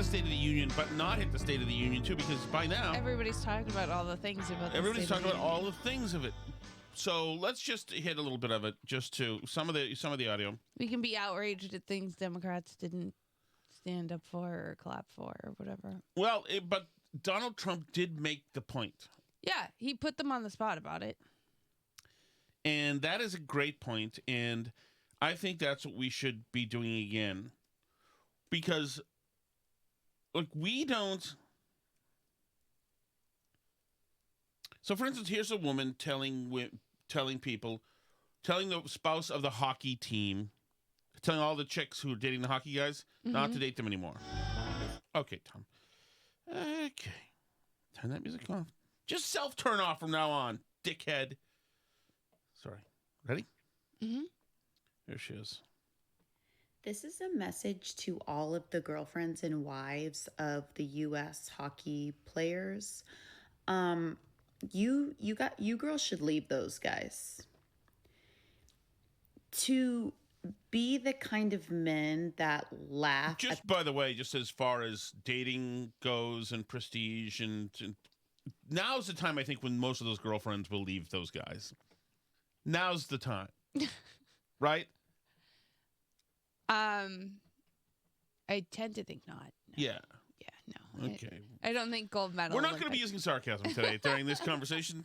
the State of the Union, but not hit the State of the Union too, because by now everybody's talking about all the things about. Everybody's talking about all the things of it. So let's just hit a little bit of it, just to some of the audio. We can be outraged at things Democrats didn't stand up for or clap for or whatever. Well, but Donald Trump did make the point. Yeah, he put them on the spot about it. And that is a great point, and I think that's what we should be doing again. Because, look, we don't... So, for instance, here's a woman telling the spouse of the hockey team, telling all the chicks who are dating the hockey guys not to date them anymore. Okay, Tom. Okay. Turn that music off. Just self-turn off from now on, dickhead. Sorry. Ready? Mm-hmm. Here she is. This is a message to all of the girlfriends and wives of the U.S. hockey players. You girls should leave those guys. To be the kind of men that laugh. Just by the way, just as far as dating goes and prestige, and now's the time I think when most of those girlfriends will leave those guys. Now's the time, right? I tend to think not. No. Yeah. Yeah, no. Okay. I don't think gold medal. We're not going to be using sarcasm today during this conversation.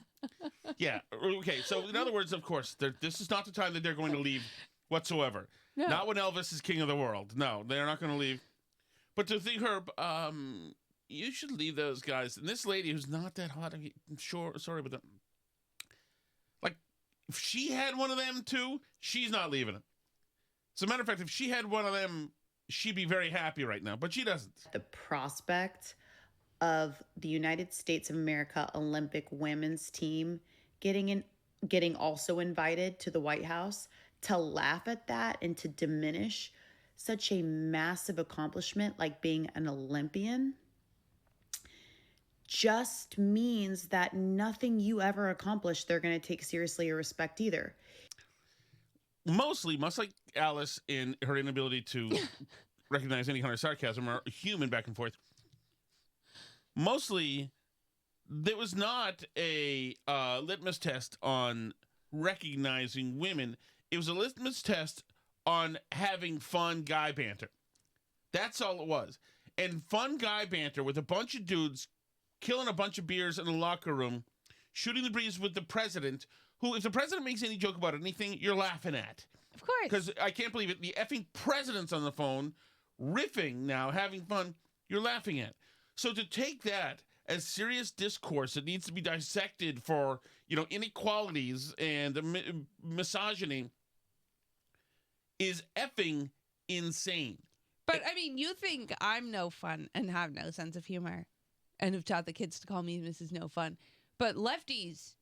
Yeah. Okay. So, in other words, of course, this is not the time that they're going to leave whatsoever. No. Not when Elvis is king of the world. No, they're not going to leave. But to think, Herb, you should leave those guys. And this lady who's not that hot, I'm sure, sorry, but like, if she had one of them too, she's not leaving it. As a matter of fact, if she had one of them, she'd be very happy right now, but she doesn't. The prospect of the United States of America Olympic women's team getting also invited to the White House, to laugh at that and to diminish such a massive accomplishment like being an Olympian just means that nothing you ever accomplish they're going to take seriously or respect either. Mostly, much like Alice in her inability to recognize any kind of sarcasm or human back and forth, mostly there was not a litmus test on recognizing women. It was a litmus test on having fun guy banter. That's all it was. And fun guy banter with a bunch of dudes killing a bunch of beers in a locker room, shooting the breeze with the president, who, if the president makes any joke about anything, you're laughing at. Of course. Because I can't believe it. The effing president's on the phone, riffing now, having fun, you're laughing at. So to take that as serious discourse that needs to be dissected for, inequalities and misogyny is effing insane. But, I mean, you think I'm no fun and have no sense of humor and have taught the kids to call me Mrs. No Fun. But lefties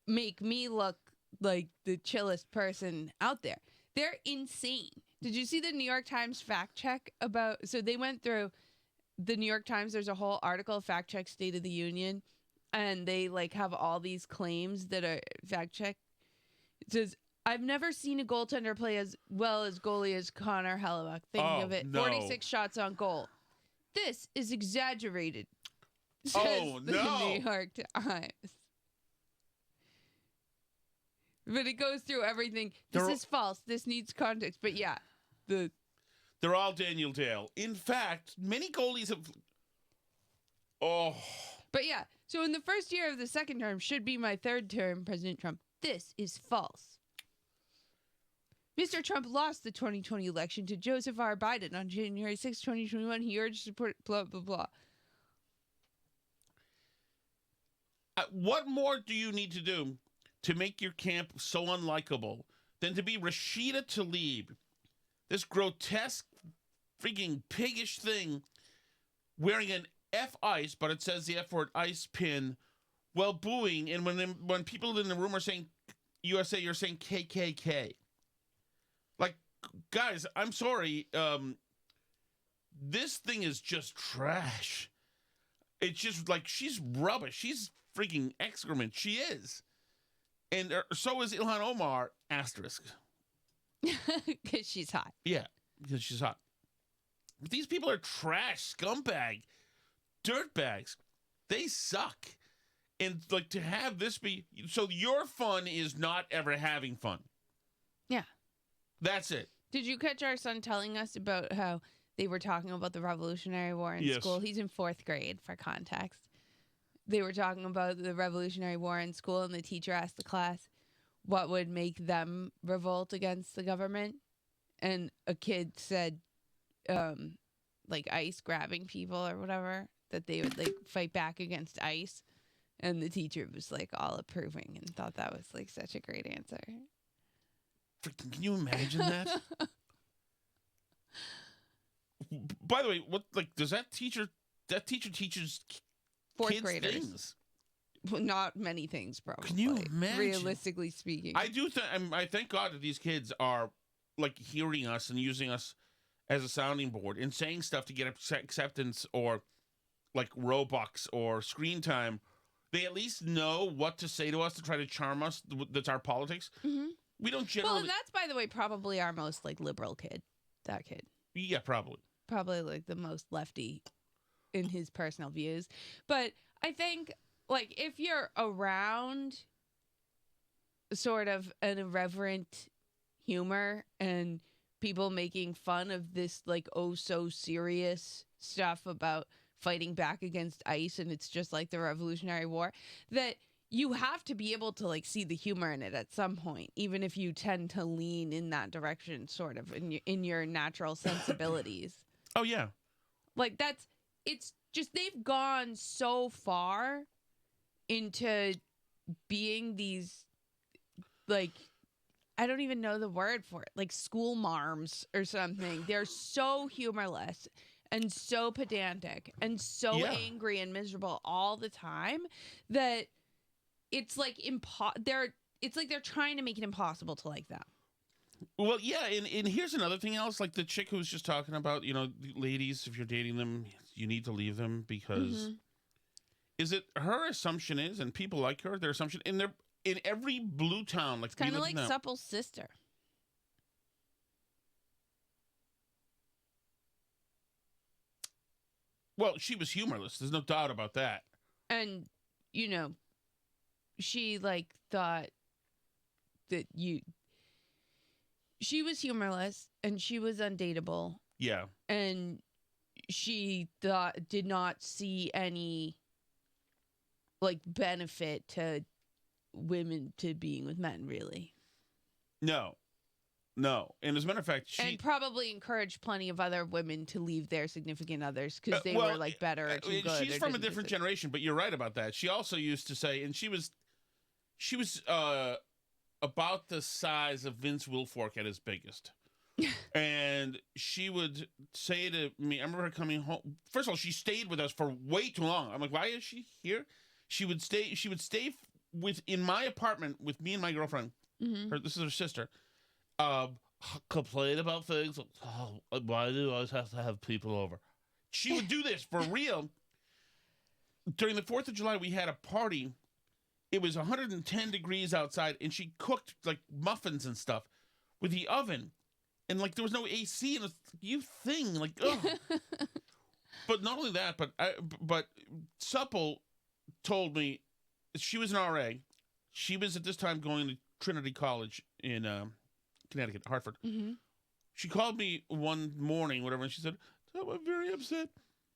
make me look like the chillest person out there. They're insane. Did you see the New York Times fact check about... So they went through the New York Times. There's a whole article, fact check State of the Union. And they have all these claims that are fact check. It says... I've never seen a goaltender play as well as goalie as Connor Hellebuck. Think of it. No. 46 shots on goal. This is exaggerated, says the New York Times. But it goes through everything. This is false. This needs context. But yeah, they're all Daniel Dale. In fact, many goalies have... But yeah, so in the first year of the second term, should be my third term, President Trump, this is false. Mr. Trump lost the 2020 election to Joseph R. Biden on January 6, 2021. He urged support, blah, blah, blah. What more do you need to do to make your camp so unlikable than to be Rashida Tlaib, this grotesque, freaking piggish thing, wearing an F ice, but it says the F word ice pin, while booing, and when people in the room are saying USA, you're saying KKK. Like, guys, I'm sorry. This thing is just trash. It's just like, she's rubbish. She's freaking excrement. She is. And so is Ilhan Omar, asterisk. Because she's hot. Yeah, because she's hot. These people are trash, scumbag, dirtbags. They suck. And like to have this be so your fun is not ever having fun. Yeah. That's it. Did you catch our son telling us about how they were talking about the Revolutionary War in school? He's in 4th grade, for context. They were talking about the Revolutionary War in school, and the teacher asked the class what would make them revolt against the government. And a kid said, like ICE grabbing people or whatever, that they would like fight back against ICE. And the teacher was like all approving and thought that was like such a great answer. Freaking, can you imagine that? By the way, what like does that teacher teaches 4th kids graders? Things? Well, not many things, probably. Can you imagine? Realistically speaking, I do. I thank God that these kids are like hearing us and using us as a sounding board and saying stuff to get acceptance or like Robux or screen time. They at least know what to say to us to try to charm us. That's our politics. Mm-hmm. We don't generally. Well, that's, by the way, probably our most like liberal kid. That kid. Yeah, probably. Probably like the most lefty in his personal views. But I think like if you're around sort of an irreverent humor and people making fun of this like oh so serious stuff about fighting back against ICE and it's just like the Revolutionary War, that you have to be able to like see the humor in it at some point, even if you tend to lean in that direction sort of in your natural sensibilities. Oh yeah. Like it's just they've gone so far into being these like I don't even know the word for it, like school marms or something. They're so humorless and so pedantic and so angry and miserable all the time that it's like they're trying to make it impossible to like them. Well, yeah, and here's another thing else, like the chick who was just talking about, you know, ladies, if you're dating them, you need to leave them because is it her assumption is, and people like her, their assumption in every blue town, like it's kind of like Supple's sister. Well, she was humorless. There's no doubt about that. And, you know, she like thought that she was humorless and she was undateable. Yeah. And she did not see any like benefit to women to being with men, really. No. And as a matter of fact, she probably encouraged plenty of other women to leave their significant others because they were like better or too good. She's from a different generation, but you're right about that. She also used to say, and she was about the size of Vince Wilfork at his biggest. And she would say to me, I remember her coming home. First of all, she stayed with us for way too long. I'm like, why is she here? She would stay in my apartment with me and my girlfriend. Mm-hmm. This is her sister. Complain about things. Oh, why do I always have to have people over? She would do this for real. During the 4th of July, we had a party. It was 110 degrees outside, and she cooked like muffins and stuff with the oven. And like there was no AC, and you thing like ugh. But not only that, but Supple told me she was an RA. She was at this time going to Trinity College in Connecticut, Hartford. Mm-hmm. She called me one morning, whatever, and she said, "Oh, I'm very upset.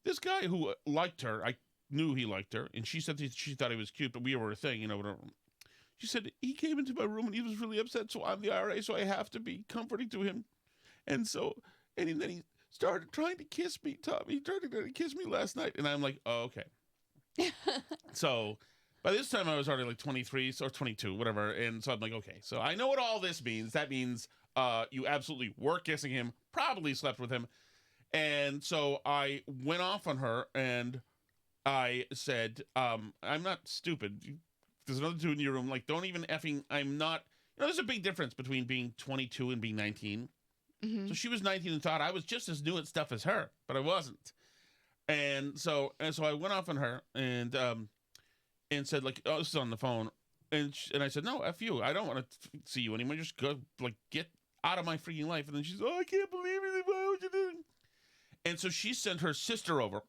This guy who liked her, I knew he liked her, and she said she thought he was cute, but we were a thing, you know, whatever." She said, he came into my room and he was really upset, so I'm the RA, so I have to be comforting to him. And then he started trying to kiss me, Tom. He tried to kiss me last night, and I'm like, oh, okay. So by this time I was already like 23 or 22, whatever, and so I'm like, okay, so I know what all this means. That means you absolutely were kissing him, probably slept with him. And so I went off on her, and I said, I'm not stupid. There's another dude in your room. Like, don't even effing, I'm not. You know, there's a big difference between being 22 and being 19. Mm-hmm. So she was 19 and thought I was just as new at stuff as her, but I wasn't. And so I went off on her and said, like, oh, this is on the phone. And I said, no, F you. I don't want to see you anymore. Just go, like, get out of my freaking life. And then she's, oh, I can't believe it. Why would you do it? And so she sent her sister over.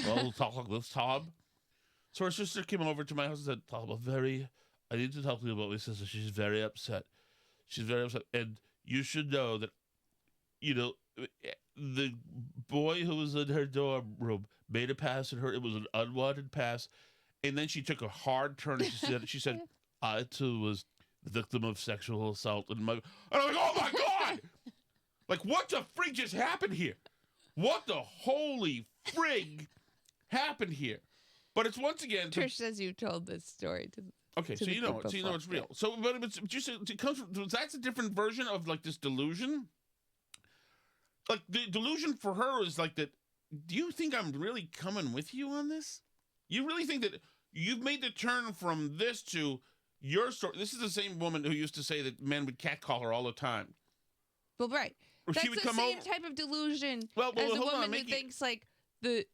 Well, talk like this, Tom. So her sister came over to my house and said, Tom, I need to talk to you about my sister. She's very upset. She's very upset. And you should know that, the boy who was in her dorm room made a pass at her. It was an unwanted pass. And then she took a hard turn and she said, I too was the victim of sexual assault. And I'm like, oh my God! Like, what the frig just happened here? What the holy frig happened here? But it's once again. Trish says you told this story to. Okay, to so you know it's real. So, but it's just it comes from, that's a different version of like this delusion. Like the delusion for her is like that. Do you think I'm really coming with you on this? You really think that you've made the turn from this to your story? This is the same woman who used to say that men would catcall her all the time. Well, right. Or That's she would the come same over. type of delusion Well, as a hold on, woman who thinks like the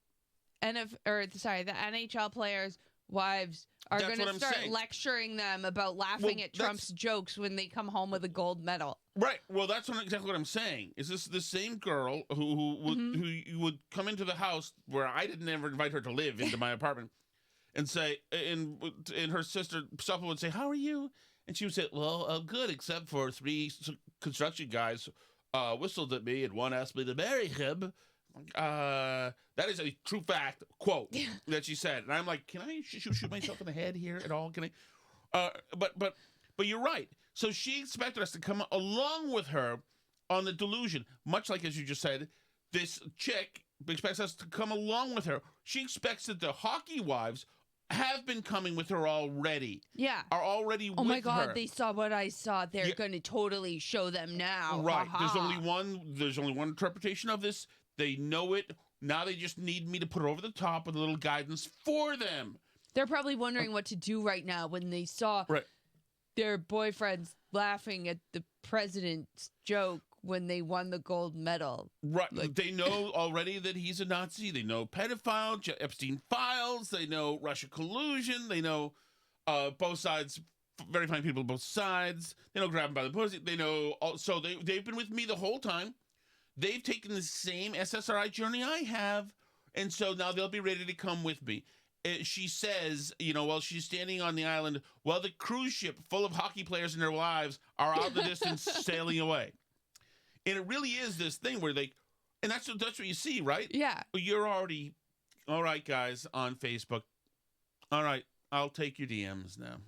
NHL players' wives are That's going what to I'm start saying. lecturing them about laughing at Trump's jokes when they come home with a gold medal. Right. Well, that's exactly what I'm saying. Is this the same girl who would come into the house where I didn't ever invite her to live into my apartment and say, and her sister Supple would say, "How are you?" And she would say, "Well, I'm good, except for 3 construction guys whistled at me and one asked me to marry him." That is a true fact quote that she said, and I'm like, can I shoot myself in the head here at all? Can I? But you're right. So she expected us to come along with her on the delusion, much like as you just said. This chick expects us to come along with her. She expects that the hockey wives have been coming with her already. Yeah. Are already with her. Oh my God, they saw what I saw. They're going to totally show them now. Right. Ha-ha. There's only one interpretation of this. They know it. Now they just need me to put it over the top with a little guidance for them. They're probably wondering what to do right now when they saw their boyfriends laughing at the president's joke when they won the gold medal. Right. They know already that he's a Nazi. They know pedophile, Epstein files. They know Russia collusion. They know both sides, very fine people on both sides. They know grab him by the pussy. They know. So they've been with me the whole time. They've taken the same SSRI journey I have, and so now they'll be ready to come with me. She says, while she's standing on the island, while the cruise ship full of hockey players and their wives are out in the distance sailing away. And it really is this thing where and that's what you see, right? Yeah. You're already, all right, guys, on Facebook. All right, I'll take your DMs now.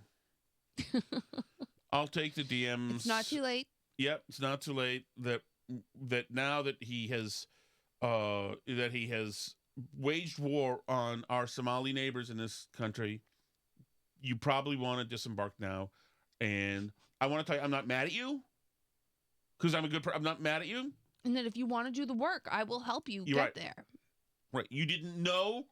I'll take the DMs. It's not too late. Yep, it's not too late. That now that he has waged war on our Somali neighbors in this country, you probably want to disembark now. And I want to tell you, I'm not mad at you because I'm a good person. I'm not mad at you. And that if you want to do the work, I will help you get there. Right. You didn't know.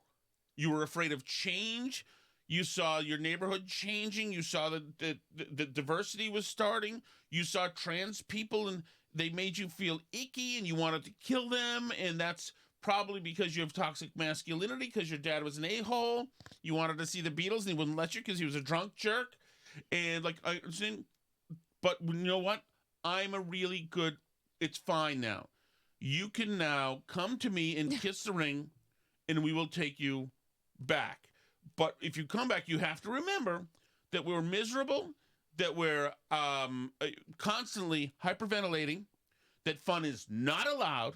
You were afraid of change. You saw your neighborhood changing. You saw that the diversity was starting. You saw trans people and they made you feel icky and you wanted to kill them. And that's probably because you have toxic masculinity because your dad was an a-hole. You wanted to see the Beatles and he wouldn't let you because he was a drunk jerk. And I understand. But you know what? I'm a really good, it's fine now. You can now come to me and kiss the ring and we will take you back. But if you come back, you have to remember that we're miserable, that we're constantly hyperventilating, that fun is not allowed.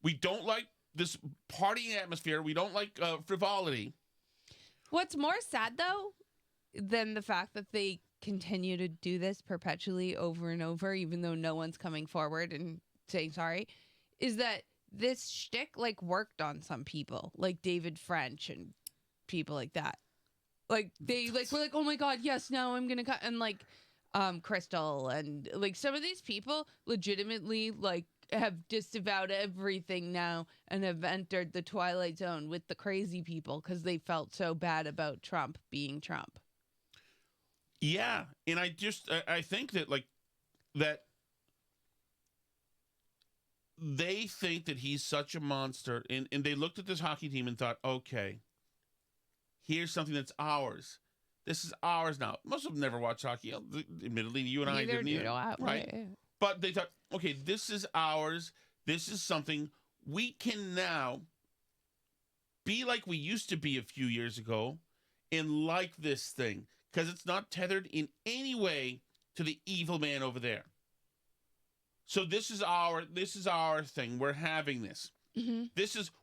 We don't like this partying atmosphere. We don't like frivolity. What's more sad, though, than the fact that they continue to do this perpetually over and over, even though no one's coming forward and saying sorry, is that this shtick worked on some people, like David French and people like that. They were like, oh my God, yes, now I'm gonna cut, and Crystal and some of these people legitimately have disavowed everything now and have entered the Twilight Zone with the crazy people because they felt so bad about Trump being Trump. Yeah, and I think that that they think that he's such a monster, and they looked at this hockey team and thought, okay, here's something that's ours. This is ours now. Most of them never watch hockey. Admittedly, you and I didn't either, right? But they thought, okay, this is ours. This is something we can now be like we used to be a few years ago and like this thing because it's not tethered in any way to the evil man over there. So this is our thing. We're having this.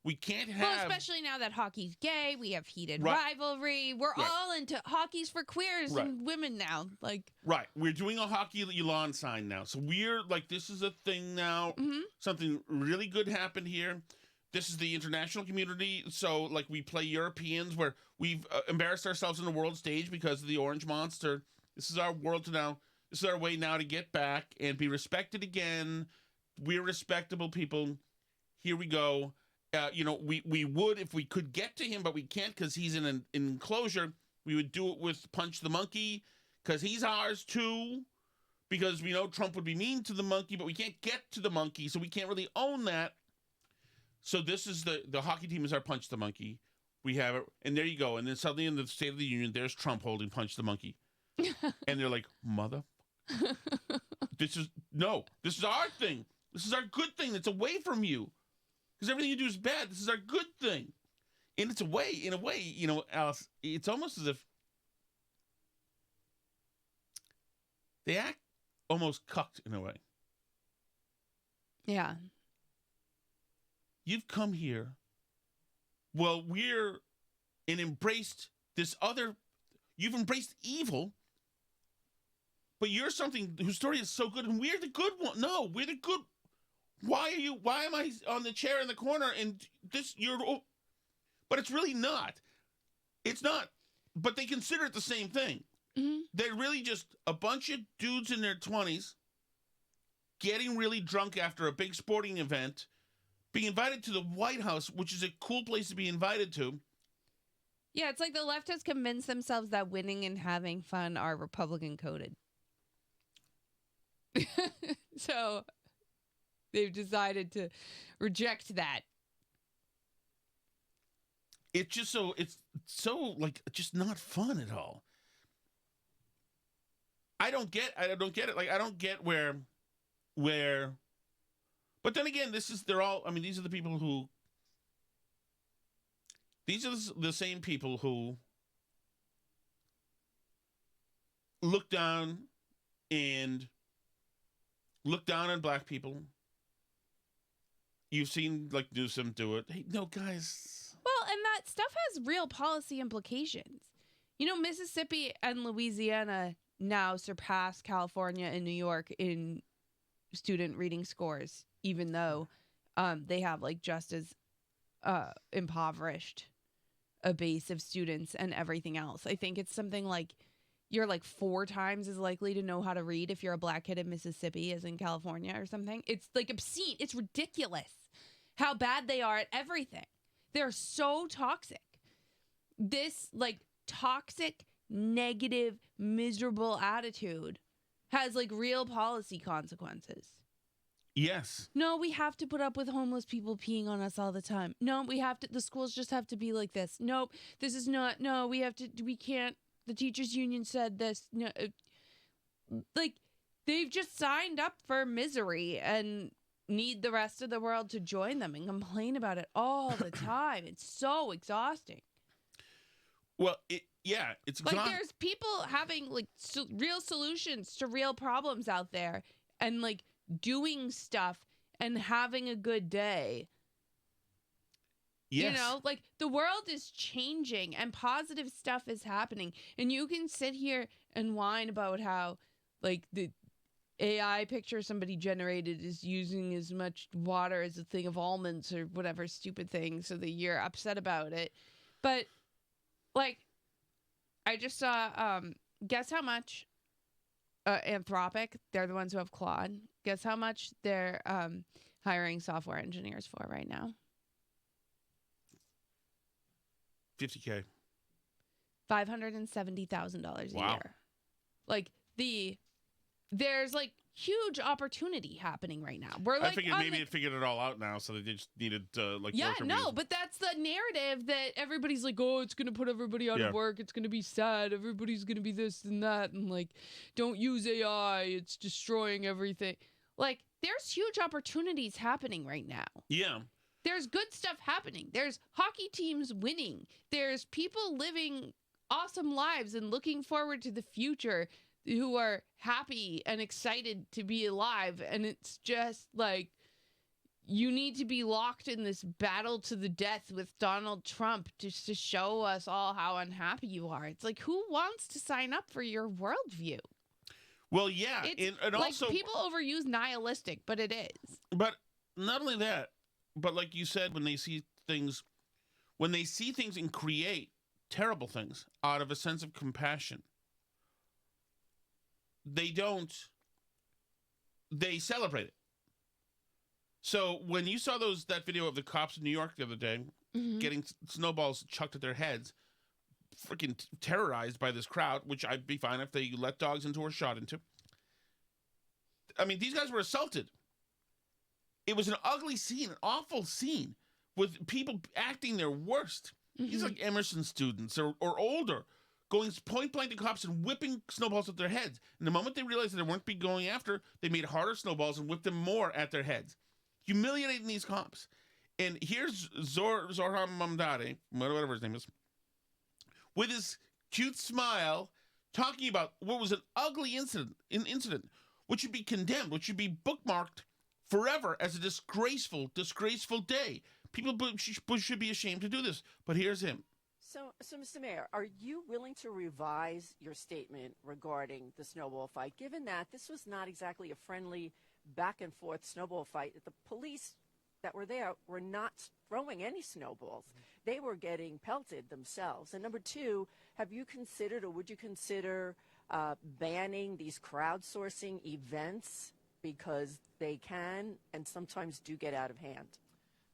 We can't have. Well, especially now that hockey's gay, we have heated rivalry. We're all into hockey's for queers and women now. Right, we're doing a hockey lawn sign now. So we're like, this is a thing now. Something really good happened here. This is the international community. So like, we play Europeans where we've embarrassed ourselves on the world stage because of the Orange Monster. This is our world to now. This is our way now to get back and be respected again. We're respectable people. Here we go. We would, if we could get to him, but we can't because he's in an enclosure. We would do it with Punch the Monkey because he's ours too. Because we know Trump would be mean to the monkey, but we can't get to the monkey, so we can't really own that. So this is the hockey team is our Punch the Monkey. We have it, and there you go. And then suddenly in the State of the Union, there's Trump holding Punch the Monkey. And they're like, mother. This is our thing. This is our good thing that's away from you. Because everything you do is bad. This is our good thing. And in a way, Alice, it's almost as if they act almost cucked in a way. Yeah. You've come here. Well, embraced this other. You've embraced evil. But you're something whose story is so good, and we're the good one. No, we're the good. Why am I on the chair in the corner and but it's really not. It's not. But they consider it the same thing. They're really just a bunch of dudes in their 20s getting really drunk after a big sporting event, being invited to the White House, which is a cool place to be invited to. Yeah, it's like the left has convinced themselves that winning and having fun are Republican coded. So they've decided to reject that. It's so like just not fun at all. I don't get it. Like, I don't get where but then again, these are the people who these are the same people who look down on black people. You've seen like Newsom do it. Hey, no, guys. Well, and that stuff has real policy implications. Mississippi and Louisiana now surpass California and New York in student reading scores, even though they have like just as impoverished a base of students and everything else. I think it's something like you're like 4 times as likely to know how to read if you're a black kid in Mississippi as in California or something. It's like obscene. It's ridiculous how bad they are at everything. They're so toxic. This like toxic, negative, miserable attitude has like real policy consequences. Yes. No, we have to put up with homeless people peeing on us all the time. No, the schools just have to be like this. Nope, this is not, no, we can't, the teachers union said this. No, like they've just signed up for misery and need the rest of the world to join them and complain about it all the time. It's so exhausting. Well, it's like there's people having like real solutions to real problems out there and like doing stuff and having a good day. Yes. Like the world is changing and positive stuff is happening. And you can sit here and whine about how like the AI picture somebody generated is using as much water as a thing of almonds or whatever stupid thing, so that you're upset about it. But like, I just saw, guess how much Anthropic, they're the ones who have Claude. Guess how much they're hiring software engineers for right now? $50K. $570,000 a year. Like there's like huge opportunity happening right now. We're like, I figured maybe it figured it all out now, so they just needed like. Yeah, no, but that's the narrative that everybody's like, oh, it's gonna put everybody out of work. It's gonna be sad. Everybody's gonna be this and that, and like, don't use AI. It's destroying everything. Like, there's huge opportunities happening right now. Yeah. there's good stuff happening. There's hockey teams winning. There's people living awesome lives and looking forward to the future who are happy and excited to be alive. And it's just like, you need to be locked in this battle to the death with Donald Trump just to show us all how unhappy you are. It's like, who wants to sign up for your worldview? Well, yeah. It's and like, also, people overuse nihilistic, but it is. but not only that, but like you said, when they see things and create terrible things out of a sense of compassion, they celebrate it. So when you saw that video of the cops in New York the other day getting snowballs chucked at their heads, freaking terrorized by this crowd, which I'd be fine if they let dogs into or shot into. I mean, these guys were assaulted. It was an ugly scene, an awful scene, with people acting their worst. These like Emerson students or older, going point blank to cops and whipping snowballs at their heads. And the moment they realized that they weren't being going after, they made harder snowballs and whipped them more at their heads, humiliating these cops. And here's Zohran Mamdani, whatever his name is, with his cute smile, talking about what was an ugly incident, which should be condemned, which should be bookmarked forever as a disgraceful day. People should be ashamed to do this. But here's him. So, Mr. Mayor, are you willing to revise your statement regarding the snowball fight, given that this was not exactly a friendly back-and-forth snowball fight? The police that were there were not throwing any snowballs. They were getting pelted themselves. And number two, have you considered, or would you consider banning these crowdsourcing events, because they can and sometimes do get out of hand?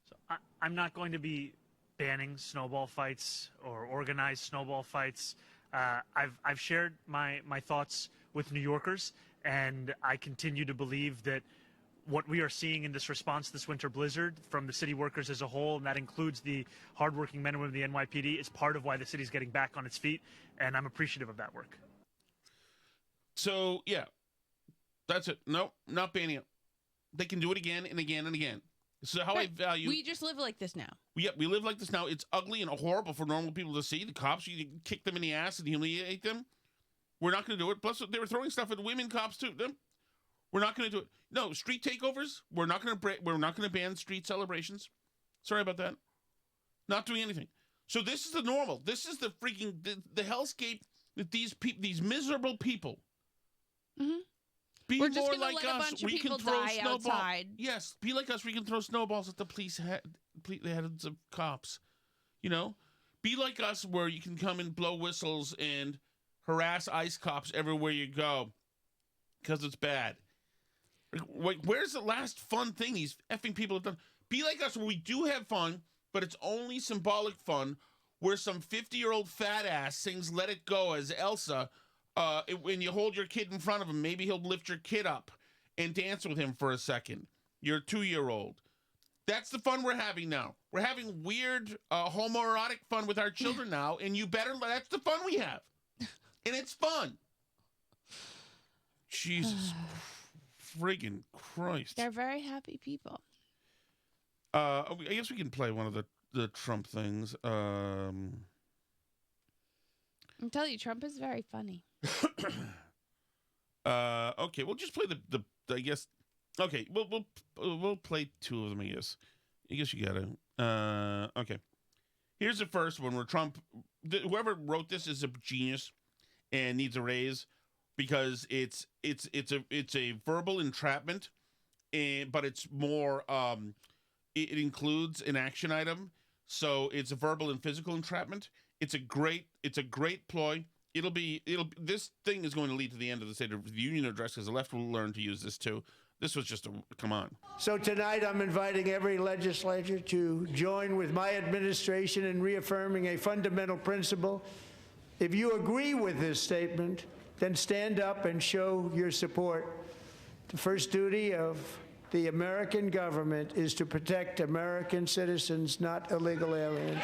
So I'm not going to be banning snowball fights or organized snowball fights. I've shared my thoughts with New Yorkers, and I continue to believe that what we are seeing in this response to this winter blizzard from the city workers as a whole, and that includes the hardworking men and women of the NYPD, is part of why the city's getting back on its feet, and I'm appreciative of that work. So, yeah, that's it. No, not banning it. They can do it again and again and again. This is how I value. We just live like this now. We live like this now. It's ugly and horrible for normal people to see. The cops, you kick them in the ass and humiliate them. We're not going to do it. Plus, they were throwing stuff at women cops too. We're not going to do it. No, street takeovers. We're not going to ban street celebrations. Sorry about that. Not doing anything. So this is the normal. This is the freaking the hellscape that these miserable people. Be We're just more gonna like let a us. bunch of We can people throw die snowballs. outside. Yes, be like us. We can throw snowballs at the heads of cops. You know, be like us, where you can come and blow whistles and harass ICE cops everywhere you go, because it's bad. Like, where's the last fun thing these effing people have done? Be like us, where we do have fun, but it's only symbolic fun. Where some 50-year-old fat ass sings "Let It Go" as Elsa. When you hold your kid in front of him, maybe he'll lift your kid up and dance with him for a second. Your 2-year-old. That's the fun we're having now. We're having weird homoerotic fun with our children now, and that's the fun we have. And it's fun. Jesus friggin' Christ. They're very happy people. I guess we can play one of the Trump things. I'm telling you, Trump is very funny. Okay, we'll just play the I guess. Okay, we'll play two of them. I guess you gotta. Okay, here's the first one where Trump. Whoever wrote this is a genius and needs a raise, because it's a verbal entrapment, but it's more. It includes an action item, so it's a verbal and physical entrapment. It's a great ploy. This thing is going to lead to the end of the State of the Union address, because the left will learn to use this too. This was just come on. So tonight I'm inviting every legislator to join with my administration in reaffirming a fundamental principle. If you agree with this statement, then stand up and show your support. The first duty of the American government is to protect American citizens, not illegal aliens.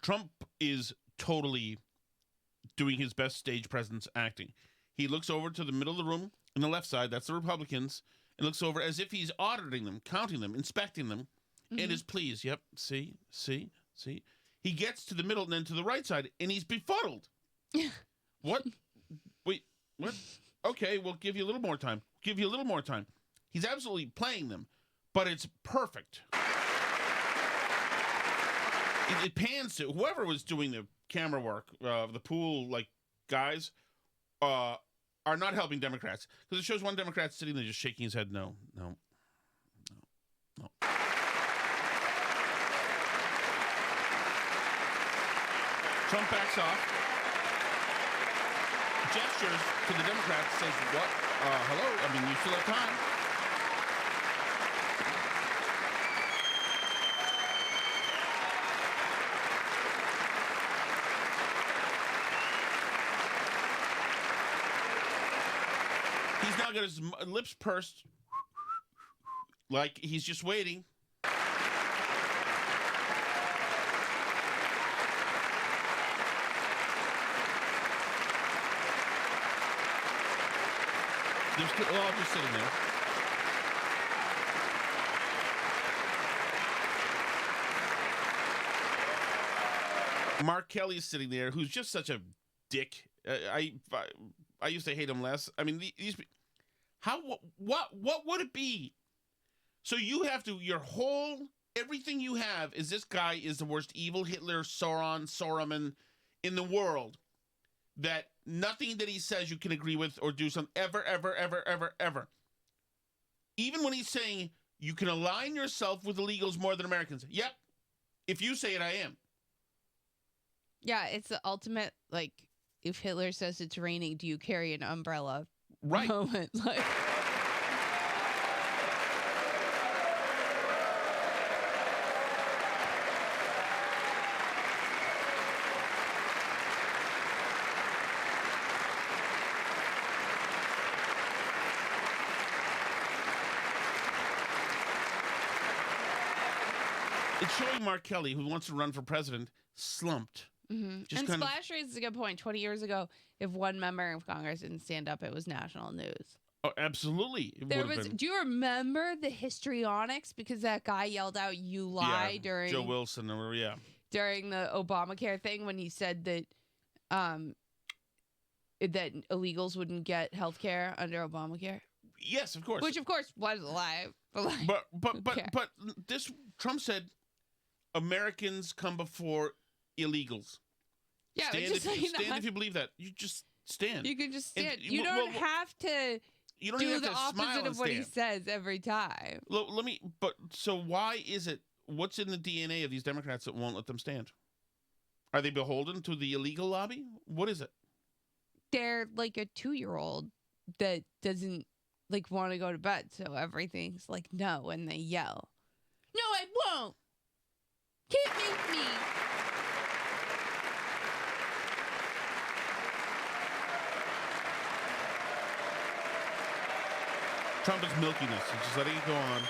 Trump is totally doing his best stage presence acting. He looks over to the middle of the room on the left side, that's the Republicans, and looks over as if he's auditing them, counting them, inspecting them, and is pleased. Yep, see. He gets to the middle and then to the right side, and he's befuddled. What? Wait, what? Okay, we'll give you a little more time. He's absolutely playing them, but it's perfect. It pans to whoever was doing the camera work, the pool guys, are not helping Democrats, because it shows one Democrat sitting there just shaking his head. No. Trump backs off, gestures to the Democrats, says, "What? Hello? I mean, you still have time." He's now got his lips pursed, like he's just waiting. They're all just sitting there. Mark Kelly's sitting there, who's just such a dick. I used to hate him less. I mean, these. What would it be? So you have to, everything you have is this guy is the worst evil Hitler, Sauron in the world. That nothing that he says you can agree with or do something ever. Even when he's saying you can align yourself with illegals more than Americans. Yep. If you say it, I am. Yeah, it's the ultimate, if Hitler says it's raining, do you carry an umbrella? Right. Moment. It's showing Mark Kelly, who wants to run for president, slumped. Mm-hmm. And Splash raises a good point. 20 years ago, if one member of Congress didn't stand up, it was national news. Oh, absolutely. Do you remember the histrionics? Because that guy yelled out, "You lie," during Joe Wilson, during the Obamacare thing, when he said that that illegals wouldn't get health care under Obamacare. Yes, of course. Which, of course, was a lie. But this Trump said Americans come before illegals. Yeah, stand if you believe that. You just stand. You can just stand. You don't have to. You don't do even the have to opposite of what he stand. says every time. So why is it? What's in the DNA of these Democrats that won't let them stand? Are they beholden to the illegal lobby? What is it? They're like a 2-year-old that doesn't want to go to bed, so everything's no, and they yell, "No, I won't! Can't make me!" Trump is milking this. He's just letting it go on.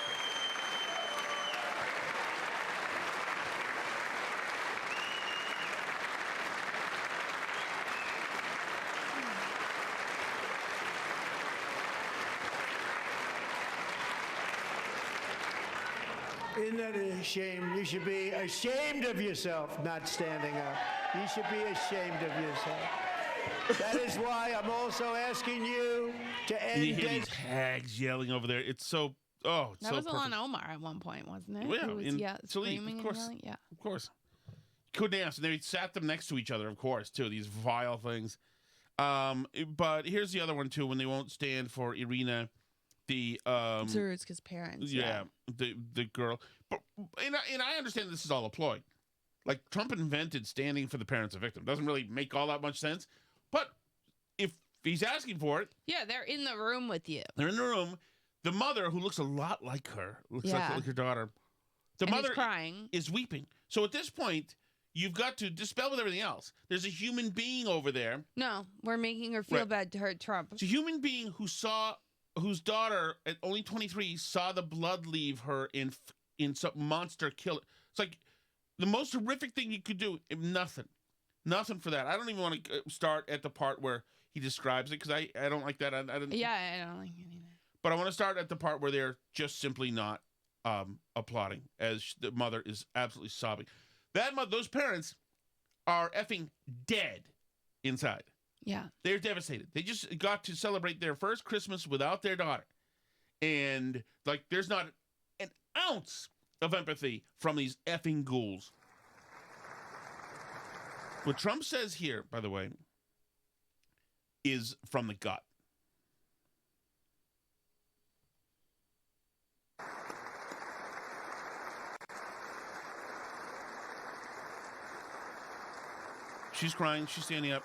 Isn't that a shame? You should be ashamed of yourself not standing up. You should be ashamed of yourself. That is why I'm also asking you to end You hear these hags yelling over there. It's so, it's that so was perfect. Ilhan Omar at one point, wasn't it? Well, Who was, in screaming of course, and yelling? Yeah. Of course. Couldn't ask. And they sat them next to each other, of course, too. These vile things. But here's the other one, too, when they won't stand for Irina, the Zuritsky's parents. Yeah, the girl. But and I understand this is all a ploy. Like, Trump invented standing for the parents of victims. Doesn't really make all that much sense. But if he's asking for it. Yeah, they're in the room with you. They're in the room. The mother, who looks a lot like her, looks like her daughter. The mother crying. Is weeping. So at this point, you've got to dispel with everything else. There's a human being over there. No, we're making her feel bad to hurt Trump. It's a human being whose daughter, at only 23, saw the blood leave her in some monster kill. It's like, The most horrific thing you could do, nothing. Nothing for that. I don't even want to start at the part where he describes it because I don't like that. I don't. Yeah, I don't like it either. But I want to start at the part where they're just simply not applauding as the mother is absolutely sobbing. Those parents are effing dead inside. Yeah. They're devastated. They just got to celebrate their first Christmas without their daughter. And, like, there's not an ounce of empathy from these effing ghouls. What Trump says here, by the way, is from the gut. She's crying. She's standing up.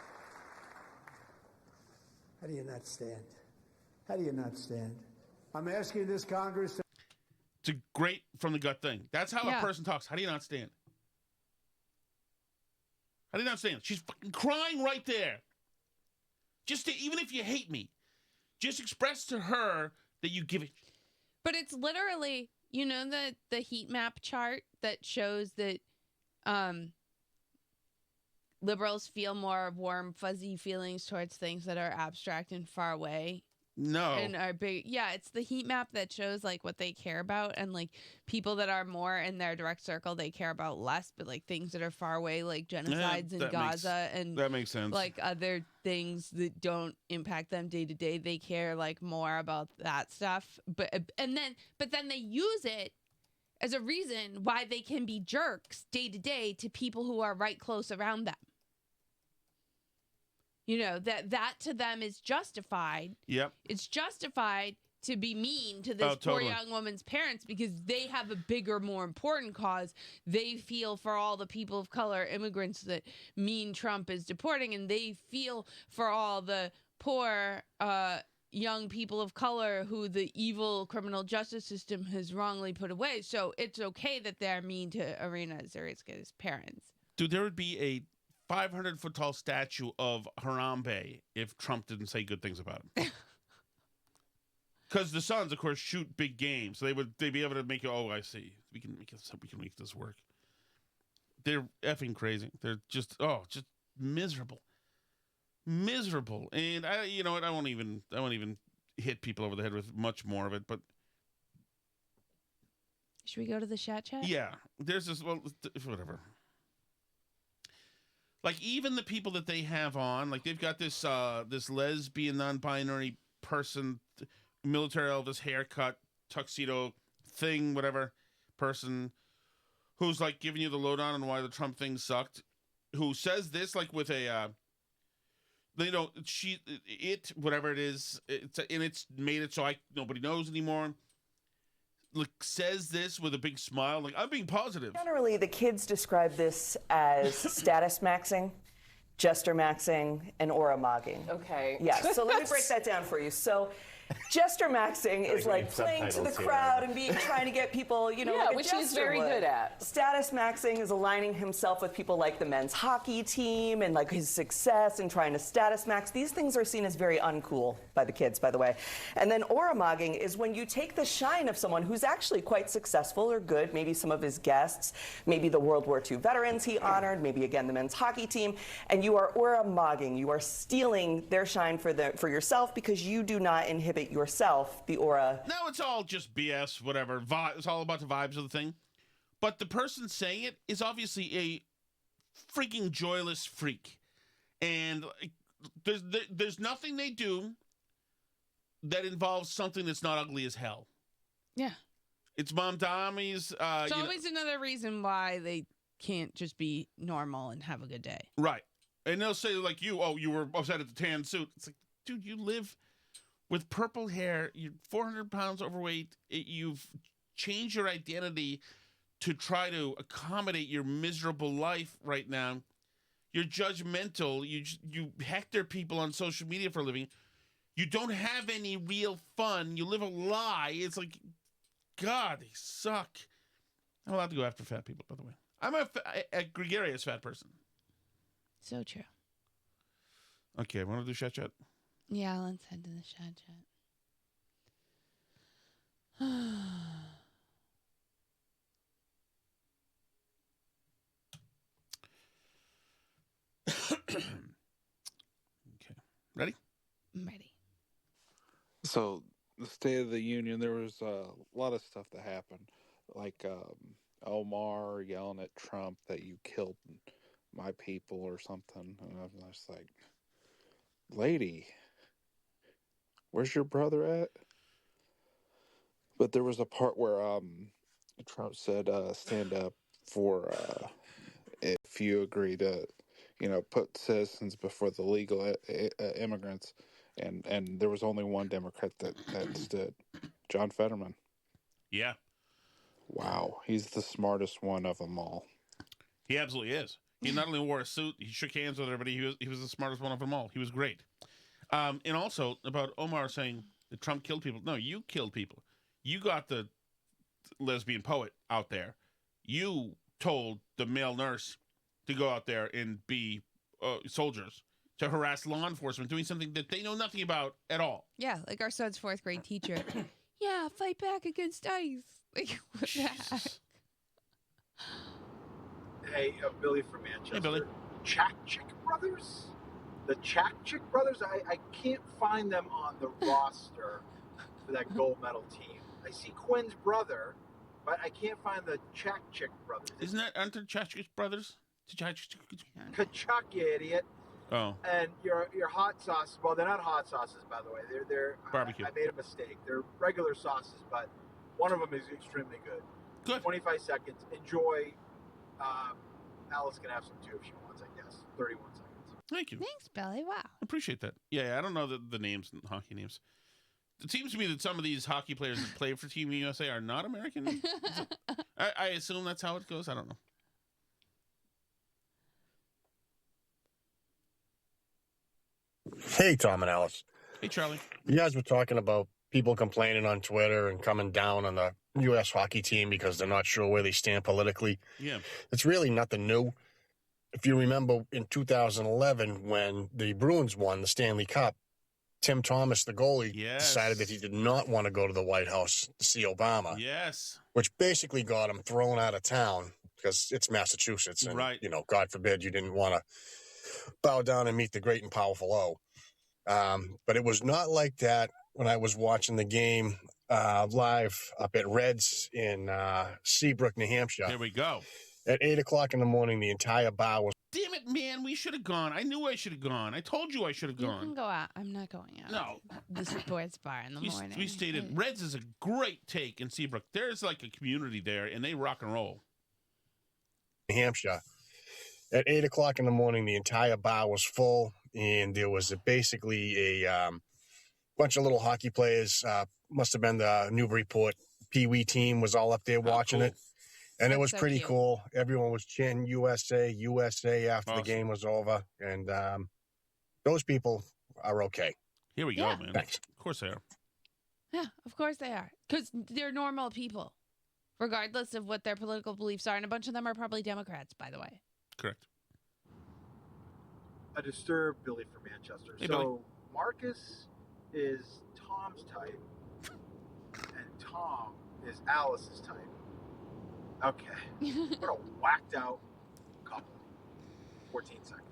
How do you not stand? How do you not stand? I'm asking this Congress to... It's a great from the gut thing. That's how a person talks. How do you not stand? How do you not stand? She's fucking crying right there. Even if you hate me, just express to her that you give it. But it's literally, you know, the heat map chart that shows that liberals feel more warm, fuzzy feelings towards things that are abstract and far away. No. And are big. Yeah, it's the heat map that shows like what they care about, and like people that are more in their direct circle, they care about less, but like things that are far away, like genocides in Gaza and that makes sense. Like other things that don't impact them day to day, they care like more about that stuff. But then they use it as a reason why they can be jerks day to day to people who are right close around them. You know, that to them is justified. Yep. It's justified to be mean to this poor young woman's parents because they have a bigger, more important cause. They feel for all the people of color, immigrants that mean Trump is deporting, and they feel for all the poor young people of color who the evil criminal justice system has wrongly put away. So it's okay that they're mean to Irina Zaritska's parents. Dude, there would be a 500-foot tall statue of Harambe if Trump didn't say good things about him. Because the Suns, of course, shoot big games, so they'd be able to make it. Oh, I see. We can make this work. They're effing crazy. They're just miserable, And you know what? I won't even hit people over the head with much more of it. But should we go to the chat? Yeah, there's this. Well, whatever. Like, even the people that they have on, like, they've got this lesbian, non-binary person, military Elvis haircut, tuxedo thing, whatever, person, who's, like, giving you the lowdown on why the Trump thing sucked, who says this, like, with a, whatever it is, it's made it so nobody knows anymore. Like, says this with a big smile, like, I'm being positive. Generally, the kids describe this as status maxing, gesture maxing, and aura mogging. Okay. Yes, so let me break that down for you. So gesture maxing is like playing to the crowd and trying to get people, you know, like a which he's very good at. Status maxing is aligning himself with people like the men's hockey team and like his success and trying to status max. These things are seen as very uncool by the kids, by the way. And then aura mogging is when you take the shine of someone who's actually quite successful or good, maybe some of his guests, maybe the World War II veterans he honored, maybe again the men's hockey team, and you are aura mogging. You are stealing their shine for yourself because you do not inhibit yourself, the aura. Now it's all just BS, whatever. It's all about the vibes of the thing. But the person saying it is obviously a freaking joyless freak. And there's nothing they do that involves something that's not ugly as hell. Yeah. It's Mom Tommy's. It's always another reason why they can't just be normal and have a good day. Right. And they'll say, like, you were upset at the tan suit. It's like, dude, you live with purple hair, you're 400 pounds overweight, you've changed your identity to try to accommodate your miserable life right now. You're judgmental. You hector people on social media for a living. You don't have any real fun. You live a lie. It's like, God, they suck. I'm allowed to go after fat people, by the way. I'm a gregarious fat person. So true. Okay, want to do chat? Yeah, let's head to the chat. Okay. Ready? I'm ready. So, the State of the Union, there was a lot of stuff that happened, like Omar yelling at Trump that you killed my people or something, and I'm just like, lady, where's your brother at? But there was a part where Trump said, stand up for if you agree to, put citizens before the legal immigrants. And there was only one Democrat that stood, John Fetterman. Yeah. Wow, he's the smartest one of them all. He absolutely is. He not only wore a suit, he shook hands with everybody. He was the smartest one of them all. He was great. And also about Omar saying that Trump killed people. No, you killed people. You got the lesbian poet out there. You told the male nurse to go out there and be soldiers, to harass law enforcement, doing something that they know nothing about at all. Yeah, like our son's fourth grade teacher. Yeah, fight back against ICE. Like, what the heck? Hey, Billy from Manchester. Hey, Billy. Chakchik Brothers? The Chakchik Brothers? I can't find them on the roster for that gold medal team. I see Quinn's brother, but I can't find the Chakchik Brothers. Aren't there Chachik brothers? Kachuk, you idiot. Oh. And your hot sauce, well, they're not hot sauces, by the way. They're barbecue. I made a mistake. They're regular sauces, but one of them is extremely good. Good. 25 seconds. Enjoy. Alice can have some too if she wants, I guess. 31 seconds. Thank you. Thanks, Billy. Wow. Appreciate that. Yeah, I don't know the names, hockey names. It seems to me that some of these hockey players that play for Team USA are not American. I assume that's how it goes. I don't know. Hey, Tom and Alice. Hey, Charlie. You guys were talking about people complaining on Twitter and coming down on the U.S. hockey team because they're not sure where they stand politically. Yeah. It's really nothing new. If you remember in 2011 when the Bruins won the Stanley Cup, Tim Thomas, the goalie, decided that he did not want to go to the White House to see Obama. Yes. Which basically got him thrown out of town because it's Massachusetts. And, right. God forbid you didn't want to bow down and meet the great and powerful O. But it was not like that when I was watching the game live up at Reds in Seabrook, New Hampshire. There we go. At 8 o'clock in the morning, the entire bar was... Damn it, man. We should have gone. I knew I should have gone. I told you I should have gone. You can go out. I'm not going out. No. The sports bar in the morning. We stayed at Reds is a great take in Seabrook. There's like a community there, and they rock and roll. New Hampshire. At 8 o'clock in the morning, the entire bar was full, and there was basically a bunch of little hockey players. Must have been the Newburyport Pee Wee team was all up there watching it. And it was pretty cool. Everyone was chanting USA, USA after the game was over. And those people are okay. Here we go, man. Thanks. Of course they are. Yeah, of course they are. Because they're normal people, regardless of what their political beliefs are. And a bunch of them are probably Democrats, by the way. Correct. A disturbed Billy from Manchester. Hey, so Billy. Marcus is Tom's type, and Tom is Alice's type. Okay. What a whacked out couple. 14 seconds.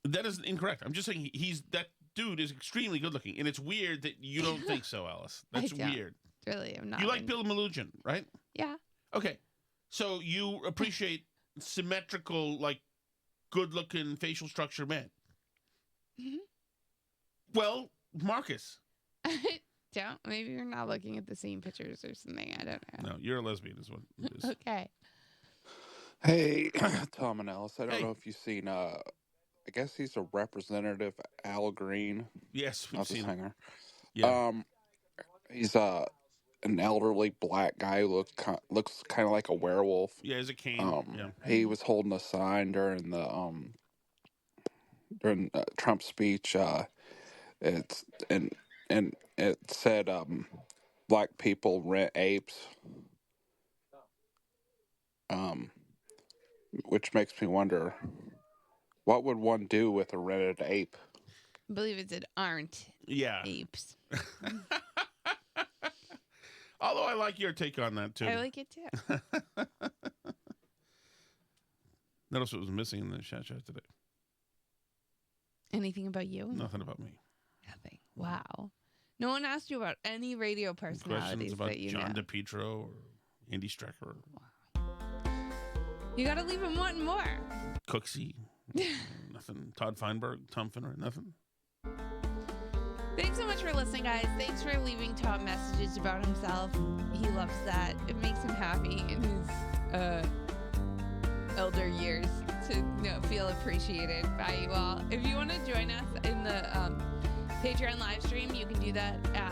That is incorrect. I'm just saying that dude is extremely good looking, and it's weird that you don't think so, Alice. That's weird. Really, I'm not. You like Bill Melugin, right? Yeah. Okay. So you appreciate symmetrical, like, good-looking facial structure men. Mm-hmm. Well, Marcus. Don't. Maybe you're not looking at the same pictures or something. I don't know. No, you're a lesbian is what it is. Okay. Hey, Tom and Alice. I don't know if you've seen, I guess he's a representative, Al Green. Yes, we've seen him. Singer. Yeah. He's an elderly black guy who looks kind of like a werewolf. Yeah, he's a cane. He was holding a sign during the Trump's speech. It said black people rent apes. Which makes me wonder, what would one do with a rented ape? I believe it said aren't apes. Although I like your take on that, too. I like it, too. Notice what was missing in the chat today. Anything about you? Nothing about me. Nothing. Wow. No one asked you about any radio personalities Questions about that you John know. DePietro or Andy Strecker. You got to leave him wanting more. Cooksey. Nothing. Todd Feinberg. Tom Finner. Nothing. Thanks so much for listening, guys. Thanks for leaving Tom messages about himself. He loves that. It makes him happy in his elder years to feel appreciated by you all. If you want to join us in the Patreon live stream, you can do that at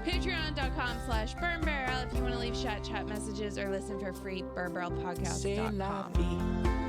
patreon.com/burnbarrel. If you want to leave chat messages or listen for free, burnbarrelpodcast.com.